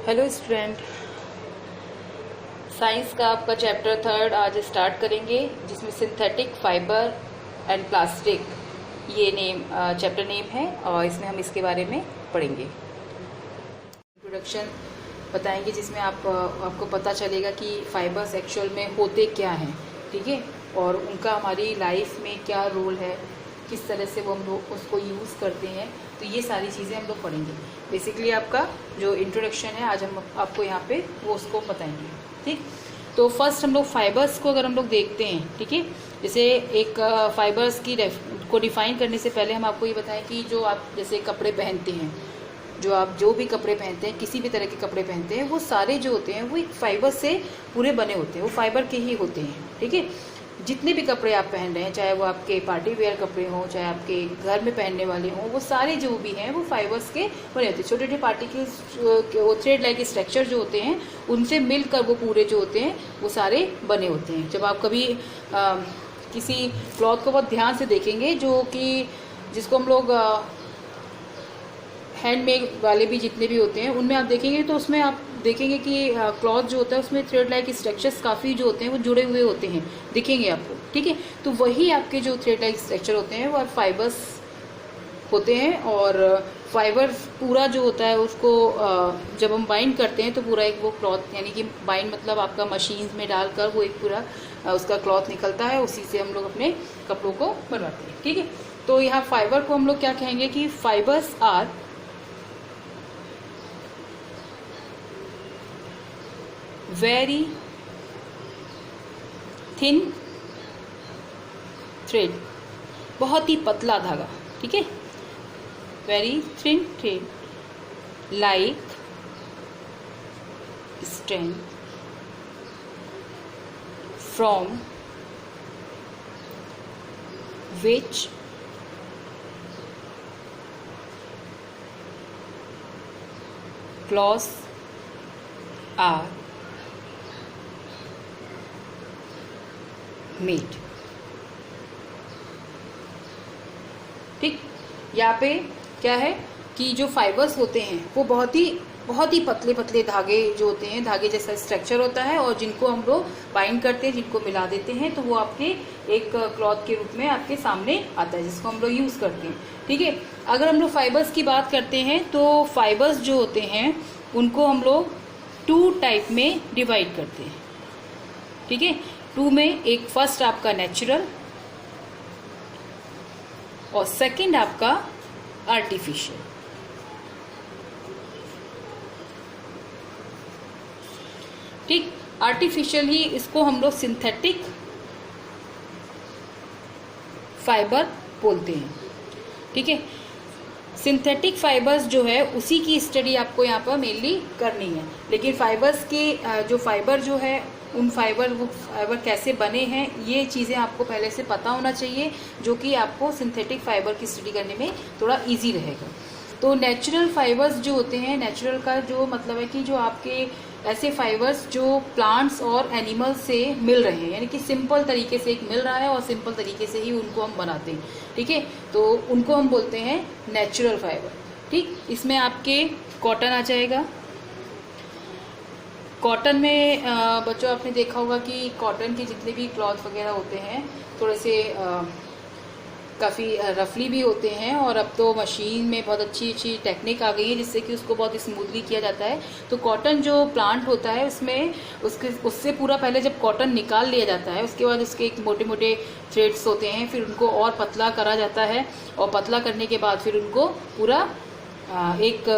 Hello student, science का आपका chapter 3 आज स्टार्ट करेंगे, जिसमें सिंथेटिक फाइबर एंड प्लास्टिक ये चैप्टर नेम है और इसमें हम इसके बारे में पढ़ेंगे। इंट्रोडक्शन बताएंगे जिसमें आपको पता चलेगा कि फाइबर्स एक्चुअल में होते क्या हैं, ठीक है, और उनका हमारी लाइफ में क्या रोल है, किस तरह से वो हम लोग उसको यूज़ करते हैं। तो ये सारी चीज़ें हम लोग पढ़ेंगे। बेसिकली आपका जो इंट्रोडक्शन है आज हम आपको यहाँ पे वो उसको बताएंगे, ठीक। तो फर्स्ट हम लोग फाइबर्स को अगर हम लोग देखते हैं, ठीक है, जैसे एक फाइबर्स को डिफाइन करने से पहले हम आपको ये बताएं कि जो आप जैसे कपड़े पहनते हैं, जो भी कपड़े पहनते हैं, किसी भी तरह के कपड़े पहनते हैं, वो सारे जो होते हैं वो एक फाइबर से पूरे बने होते हैं, वो फाइबर के ही होते हैं, ठीक है। जितने भी कपड़े आप पहन रहे हैं, चाहे वो आपके पार्टी वेयर कपड़े हों, चाहे आपके घर में पहनने वाले हों, वो सारे जो भी हैं वो फाइबर्स के बने होते हैं। छोटे छोटे पार्टिकल्स, वो थ्रेड लाइक स्ट्रक्चर जो होते हैं, उनसे मिलकर वो पूरे जो होते हैं वो सारे बने होते हैं। जब आप कभी किसी क्लॉथ को बहुत ध्यान से देखेंगे, जिसको हम लोग हैंडमेड वाले भी जितने भी होते हैं उनमें आप देखेंगे तो उसमें आप देखेंगे कि क्लॉथ जो होता है उसमें थ्रेड लाइक स्ट्रक्चर्स काफ़ी जो होते हैं वो जुड़े हुए होते हैं, दिखेंगे आपको, ठीक है। तो वही आपके जो थ्रेड लाइक स्ट्रक्चर होते हैं वो फाइबर्स होते हैं। और फाइबर पूरा जो होता है उसको जब हम बाइंड करते हैं तो पूरा एक वो क्लॉथ, यानी कि बाइंड मतलब आपका मशीन में डालकर वो एक पूरा उसका क्लॉथ निकलता है, उसी से हम लोग अपने कपड़ों को बनवाते हैं, ठीक है। तो यहाँ फाइबर को हम लोग क्या कहेंगे कि fibres are very thin thread, बहुत ही पतला धागा, ठीक है, very thin thread like strand from which cloths are made, ठीक। यहाँ पे क्या है कि जो फाइबर्स होते हैं वो बहुत ही पतले पतले धागे जो होते हैं, धागे जैसा स्ट्रक्चर होता है, और जिनको हम लोग बाइंड करते हैं, जिनको मिला देते हैं, तो वो आपके एक क्लॉथ के रूप में आपके सामने आता है, जिसको हम लोग यूज़ करते हैं, ठीक है। अगर हम लोग फाइबर्स की बात करते हैं तो फाइबर्स जो होते हैं उनको हम लोग 2 टाइप में डिवाइड करते हैं, ठीक है। 2 में एक फर्स्ट आपका नेचुरल और सेकंड आपका आर्टिफिशियल, ठीक। आर्टिफिशियल ही इसको हम लोग सिंथेटिक फाइबर बोलते हैं, ठीक है। सिंथेटिक फाइबर्स जो है उसी की स्टडी आपको यहाँ पर मेनली करनी है, लेकिन फाइबर्स के जो फाइबर जो है वो फाइबर कैसे बने हैं ये चीज़ें आपको पहले से पता होना चाहिए, जो कि आपको सिंथेटिक फाइबर की स्टडी करने में थोड़ा इजी रहेगा। तो नेचुरल फाइबर्स जो होते हैं, नेचुरल का जो मतलब है कि जो आपके ऐसे फाइबर्स जो प्लांट्स और एनिमल्स से मिल रहे हैं, यानी कि सिंपल तरीके से एक मिल रहा है और सिंपल तरीके से ही उनको हम बनाते हैं, ठीक है। तो उनको हम बोलते हैं नेचुरल फाइबर, ठीक। इसमें आपके कॉटन आ जाएगा। कॉटन में बच्चों आपने देखा होगा कि कॉटन के जितने भी क्लॉथ वगैरह होते हैं थोड़े से काफ़ी रफली भी होते हैं, और अब तो मशीन में बहुत अच्छी टेक्निक आ गई है जिससे कि उसको बहुत स्मूथली किया जाता है। तो कॉटन जो प्लांट होता है उसमें उससे पूरा पहले जब कॉटन निकाल लिया जाता है, उसके बाद उसके एक मोटे मोटे थ्रेड्स होते हैं, फिर उनको और पतला करा जाता है, और पतला करने के बाद फिर उनको पूरा एक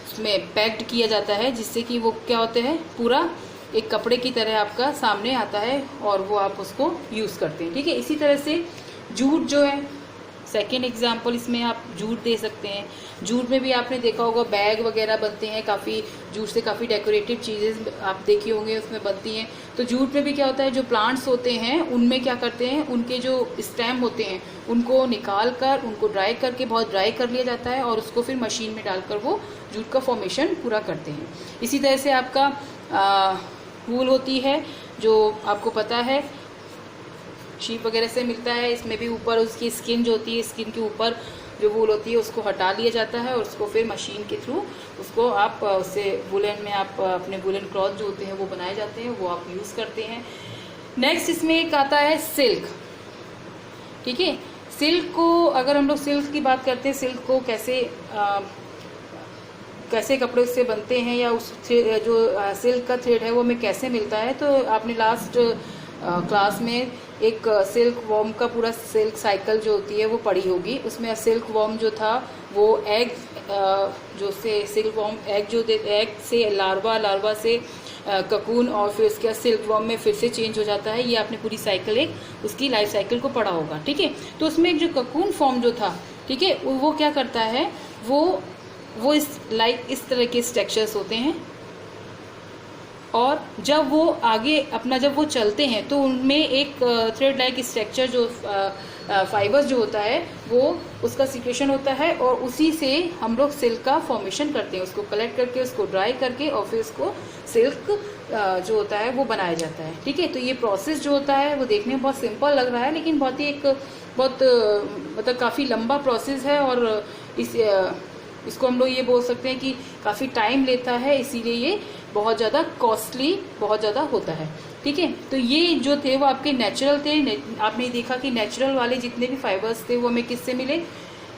उसमें पैक्ड किया जाता है, जिससे कि वो क्या होते हैं पूरा एक कपड़े की तरह आपका सामने आता है और वो आप उसको यूज़ करते हैं, ठीक है। इसी तरह से जूट जो है सेकेंड एग्जांपल, इसमें आप जूट दे सकते हैं। जूट में भी आपने देखा होगा बैग वगैरह बनते हैं, काफ़ी जूट से काफ़ी डेकोरेटिव चीज़ें आप देखे होंगे उसमें बनती हैं। तो जूट में भी क्या होता है, जो प्लांट्स होते हैं उनमें क्या करते हैं, उनके जो स्टेम होते हैं उनको निकाल कर उनको ड्राई करके बहुत ड्राई कर लिया जाता है, और उसको फिर मशीन में डालकर वो जूट का फॉर्मेशन पूरा करते हैं। इसी तरह से आपका वूल होती है, जो आपको पता है शीप वगैरह से मिलता है। इसमें भी ऊपर उसकी स्किन जो होती है, स्किन के ऊपर जो वूल होती है उसको हटा लिया जाता है और उसको फिर मशीन के थ्रू उसको आप उससे वुलन में आप अपने वुलन क्लॉथ जो होते हैं वो बनाए जाते हैं, वो आप यूज़ करते हैं। नेक्स्ट इसमें एक आता है सिल्क। ठीक है, सिल्क को अगर हम लोग सिल्क की बात करते हैं, सिल्क को कैसे कपड़े उससे बनते हैं या उस जो सिल्क का थ्रेड है वो हमें कैसे मिलता है, तो आपने लास्ट क्लास में एक सिल्क वॉर्म का पूरा सिल्क साइकिल जो होती है वो पढ़ी होगी। उसमें सिल्क वॉर्म जो था वो एग जो से सिल्क वॉर्म एग जो एग से लार्वा से ककून और फिर उसके बाद सिल्क वॉर्म में फिर से चेंज हो जाता है। ये आपने पूरी साइकिल एक उसकी लाइफ साइकिल को पढ़ा होगा। ठीक है, तो उसमें एक जो ककून फॉर्म जो था, ठीक है, वो क्या करता है, वो इस तरह के स्ट्रक्चर्स होते हैं और जब वो आगे अपना जब वो चलते हैं तो उनमें एक थ्रेड लाइक स्ट्रक्चर जो फाइबर्स जो होता है वो उसका सिक्रेशन होता है और उसी से हम लोग सिल्क का फॉर्मेशन करते हैं। उसको कलेक्ट करके उसको ड्राई करके और फिर उसको सिल्क जो होता है वो बनाया जाता है। ठीक है, तो ये प्रोसेस जो होता है वो देखने में बहुत सिंपल लग रहा है लेकिन बहुत ही मतलब काफ़ी लंबा प्रोसेस है और इसको हम लोग ये बोल सकते हैं कि काफ़ी टाइम लेता है, इसीलिए ये बहुत ज़्यादा कॉस्टली बहुत ज़्यादा होता है। ठीक है, तो ये जो थे वो आपके नेचुरल थे। आपने देखा कि नेचुरल वाले जितने भी फाइबर्स थे वो हमें किससे मिले,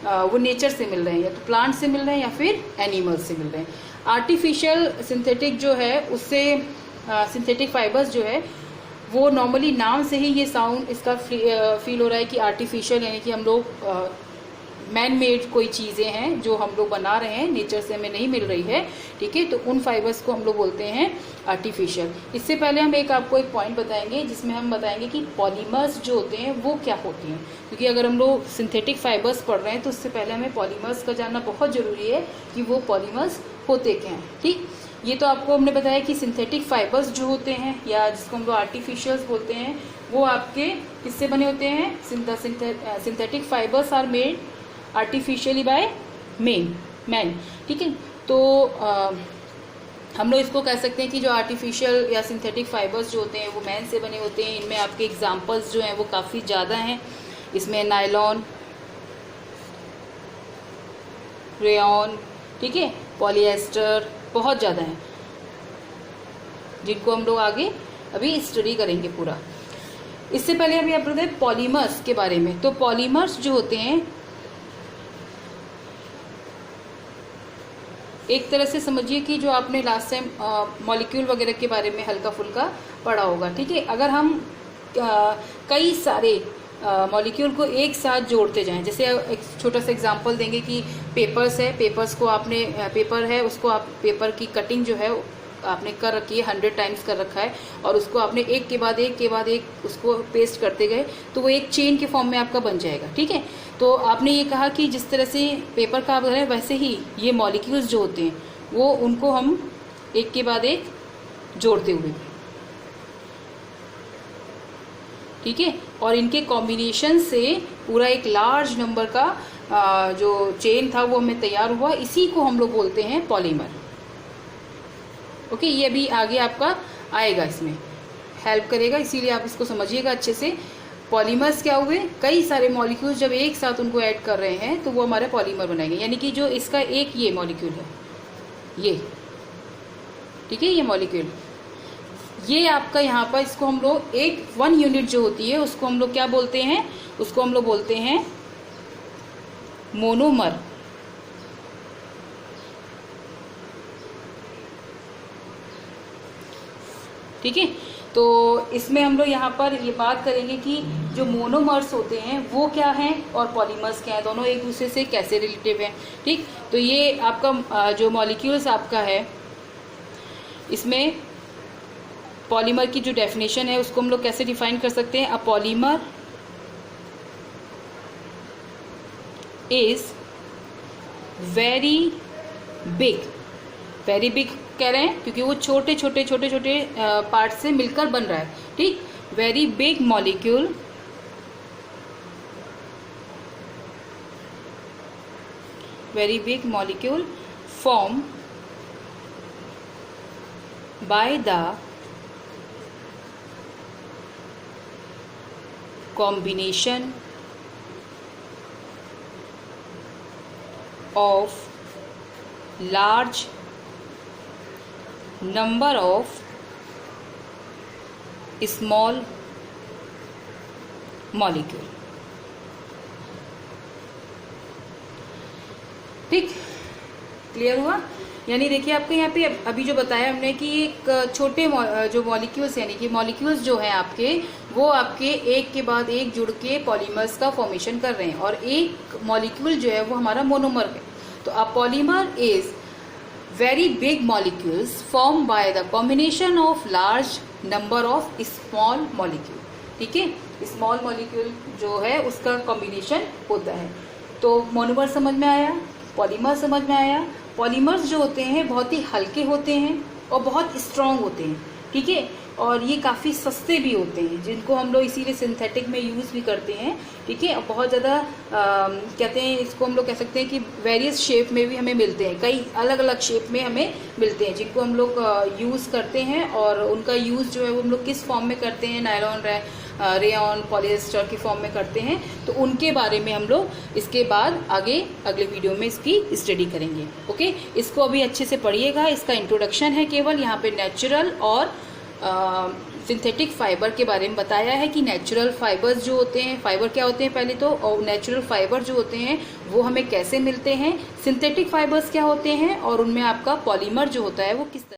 वो नेचर से मिल रहे हैं, या तो प्लांट से मिल रहे हैं या फिर एनिमल से मिल रहे हैं। आर्टिफिशियल सिंथेटिक जो है उससे सिंथेटिक फाइबर्स जो है वो नॉर्मली नाम से ही ये साउंड इसका फील हो रहा है कि आर्टिफिशियल, यानी कि हम लोग मैन मेड कोई चीज़ें हैं जो हम लोग बना रहे हैं, नेचर से हमें नहीं मिल रही है। ठीक है, तो उन फाइबर्स को हम लोग बोलते हैं आर्टिफिशियल। इससे पहले हम आपको एक पॉइंट बताएंगे जिसमें हम बताएंगे कि पॉलीमर्स जो होते हैं वो क्या होते हैं, क्योंकि अगर हम लोग सिंथेटिक फाइबर्स पढ़ रहे हैं तो उससे पहले हमें पॉलीमर्स का जानना बहुत ज़रूरी है कि वो पॉलीमर्स होते क्या हैं। ठीक, ये तो आपको हमने बताया कि सिंथेटिक फाइबर्स जो होते हैं या जिसको हम लोग आर्टिफिशियल्स बोलते हैं वो आपके किससे बने होते हैं। Synthetic fibres are made artificially by man. ठीक है, तो हम लोग इसको कह सकते हैं कि जो आर्टिफिशियल या सिंथेटिक फाइबर्स जो होते हैं वो मैन से बने होते हैं। इनमें आपके एग्जांपल्स जो हैं वो काफ़ी ज़्यादा हैं। इसमें नायलॉन, रेयॉन, ठीक है, पॉलिएस्टर, बहुत ज़्यादा हैं जिनको हम लोग आगे अभी स्टडी करेंगे पूरा। इससे पहले अभी आप बताते हैं पॉलीमर्स के बारे में। तो पॉलीमर्स जो होते हैं एक तरह से समझिए कि जो आपने लास्ट टाइम मॉलिक्यूल वगैरह के बारे में हल्का फुल्का पढ़ा होगा। ठीक है, अगर हम कई सारे मॉलिक्यूल को एक साथ जोड़ते जाएं, जैसे एक छोटा सा एग्जांपल देंगे कि पेपर्स है, पेपर्स को आपने पेपर है उसको आप पेपर की कटिंग जो है आपने कर रखी है 100 टाइम्स कर रखा है और उसको आपने एक के बाद एक उसको पेस्ट करते गए तो वो एक चेन के फॉर्म में आपका बन जाएगा। ठीक है, तो आपने ये कहा कि जिस तरह से पेपर का आप है वैसे ही ये मॉलिक्यूल्स जो होते हैं वो उनको हम एक के बाद एक जोड़ते हुए, ठीक है, और इनके कॉम्बिनेशन से पूरा एक लार्ज नंबर का जो चेन था वो हमें तैयार हुआ, इसी को हम लोग बोलते हैं पॉलीमर। ओके, ये भी आगे आपका आएगा, इसमें हेल्प करेगा, इसीलिए आप इसको समझिएगा अच्छे से। पॉलीमर्स क्या हुए, कई सारे मॉलिक्यूल्स जब एक साथ उनको ऐड कर रहे हैं तो वो हमारे पॉलीमर बनाएंगे। यानी कि जो इसका एक ये मॉलिक्यूल है ये, ठीक है, ये मॉलिक्यूल ये आपका यहाँ पर इसको हम लोग एक 1 यूनिट जो होती है उसको हम लोग क्या बोलते हैं, उसको हम लोग बोलते हैं मोनोमर। ठीक है, तो इसमें हम लोग यहाँ पर ये बात करेंगे कि जो मोनोमर्स होते हैं वो क्या हैं और पॉलीमर्स क्या हैं, दोनों एक दूसरे से कैसे रिलेटिव हैं। ठीक, तो ये आपका जो मॉलिक्यूल्स आपका है इसमें पॉलीमर की जो डेफिनेशन है उसको हम लोग कैसे डिफाइन कर सकते हैं। A polymer is very big, very big कह रहे हैं क्योंकि वो छोटे छोटे पार्ट से मिलकर बन रहा है। ठीक, very big molecule form by the combination of large number of small molecule। ठीक, क्लियर हुआ? यानी देखिए आपको यहाँ पे अभी जो बताया हमने कि एक छोटे जो मॉलिक्यूल्स यानी कि मॉलिक्यूल्स जो हैं आपके, वो आपके एक के बाद एक जुड़ के पॉलीमर्स का फॉर्मेशन कर रहे हैं, और एक मॉलिक्यूल जो है वो हमारा मोनोमर है। तो a polymer is very big molecules form by the combination of large number of small molecule. ठीक है, स्मॉल मॉलिक्यूल जो है उसका कॉम्बिनेशन होता है। तो मोनोमर समझ में आया, पॉलीमर समझ में आया। पॉलीमर्स जो होते हैं बहुत ही हल्के होते हैं और बहुत स्ट्रॉन्ग होते हैं। ठीक है, और ये काफ़ी सस्ते भी होते हैं, जिनको हम लोग इसीलिए सिंथेटिक में यूज़ भी करते हैं। ठीक है, बहुत ज़्यादा कहते हैं इसको, हम लोग कह सकते हैं कि वेरियस शेप में भी हमें मिलते हैं, कई अलग अलग शेप में हमें मिलते हैं, जिनको हम लोग यूज़ करते हैं। और उनका यूज़ जो है वो हम लोग किस फॉर्म में करते हैं, नायलॉन, रेयॉन, पॉलिएस्टर की फॉर्म में करते हैं। तो उनके बारे में हम लोग इसके बाद अगले वीडियो में इसकी स्टडी करेंगे। ओके, इसको अभी अच्छे से पढ़िएगा, इसका इंट्रोडक्शन है केवल। यहाँ पे नेचुरल और सिंथेटिक फाइबर के बारे में बताया है कि नेचुरल फाइबर्स जो होते हैं, फाइबर क्या होते हैं पहले तो, और नेचुरल फाइबर जो होते हैं वो हमें कैसे मिलते हैं, सिंथेटिक फाइबर्स क्या होते हैं, और उनमें आपका पॉलीमर जो होता है वो किस तरह